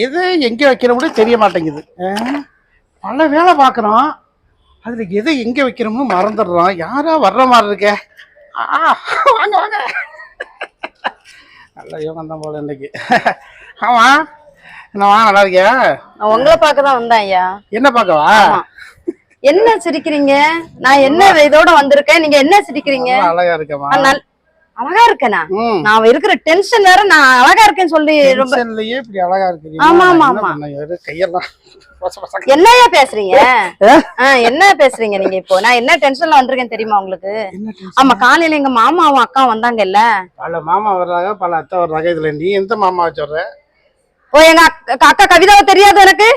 எது எங்க வைக்கிறோம்னு தெரிய மாட்டேங்குது. பல வேலை பார்க்குறோம், அதுல எதை எங்க வைக்கிறோம்னு மறந்துடுறோம். யாரா வர்ற மாதிரி இருக்க? வாங்க வாங்க. நல்ல யோகம் தான் போல இன்னைக்கு. ஆமா, என்னவா நல்லா இருக்கியா? உங்களை பார்க்கதான் வந்தேன் ஐயா. என்ன பார்க்கவா? என்ன சிரிக்கிறீங்க? நான் என்ன இதோட வந்திருக்கேன், நீங்க என்ன சிரிக்கிறீங்க? அழகா இருக்கமா? அழகா இருக்கேனா? நான் இருக்கிற டென்ஷன் வேற, நான் அழகா இருக்கேன்னு சொல்லி ரொம்ப இப்படி அழகா இருக்கு. ஆமா ஆமா ஆமா. கையெல்லாம் என்னையா பேசுறீங்க? என்ன பேசுறீங்க நீங்க? இப்போ நான் என்ன டென்ஷன்ல வந்திருக்கேன் தெரியுமா உங்களுக்கு? ஆமா, காலையில எங்க மாமாவும் அக்கா வந்தாங்கல்ல. பல மாமா வர்றாங்க, பல அத்தை வர்றாங்க. இதுல நீ எந்த மாமா வச்சுற? ஓ, எங்க அக்கா கவிதாவை தெரியாது எனக்கு?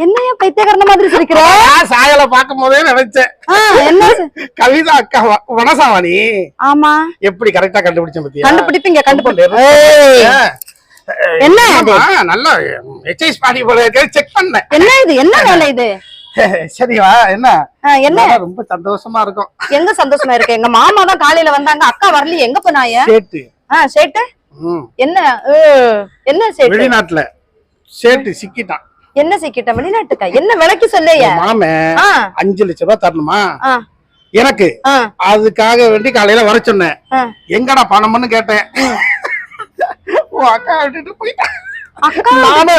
என்னையா பைத்தியக்காரன மாதிரி சிரிக்கிற? சாயல பாக்கும் போதே நினைச்சேன். என்ன கவிதா அக்கா வனசாவாணி? ஆமா. எப்படி கரெக்டா கண்டுபிடிச்சேன் பத்தியா? கண்டுபிடிப்பீங்க என்ன நல்லா எக்ஸைஸ் பாடி போல செக் பண்ணேன். என்ன இது? என்ன வேலை இது? சரிவா? என்ன என்ன ரொம்ப சந்தோஷமா இருக்கும். எங்க சந்தோஷமா இருக்கு? எங்க மாமா தான் காலையில வந்தாங்க, அக்கா வரல. எங்க போனாய? சேட்டு. சேட்டு என்ன? என்ன சேட்டு? வெளிநாட்டுல சேட்டு சிக்கிட்டான். என்ன சிக்கிட்ட? வெளிநாட்டுக்கா? என்ன விலைக்கு சொல்லையா? மாமே 5 லட்சம் ரூபாய் தரணுமா எனக்கு? அதுக்காக வேண்டி காலையில வர சொன்னேன். எங்கடா பணம்னு கேட்டேன். அக்கா விட்டுட்டு போயிட்டான். நானு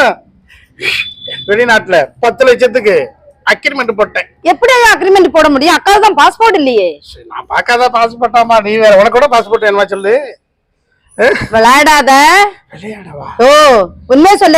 வெளிநாட்டுல 10 லட்சத்துக்கு அக்ரிமெண்ட் போட்டேன். எப்படி அக்ரிமெண்ட் போட முடியும்? அக்கா தான் பாஸ்போர்ட் இல்லையே. நான் பார்க்காத பாஸ்போர்ட்டாமா? நீ வேற, உனக்கு கூட பாஸ்போர்ட் வேணுமா சொல்லு. விளையாடாத. விளையாடவா? ஓ, உண்மையை சொல்ல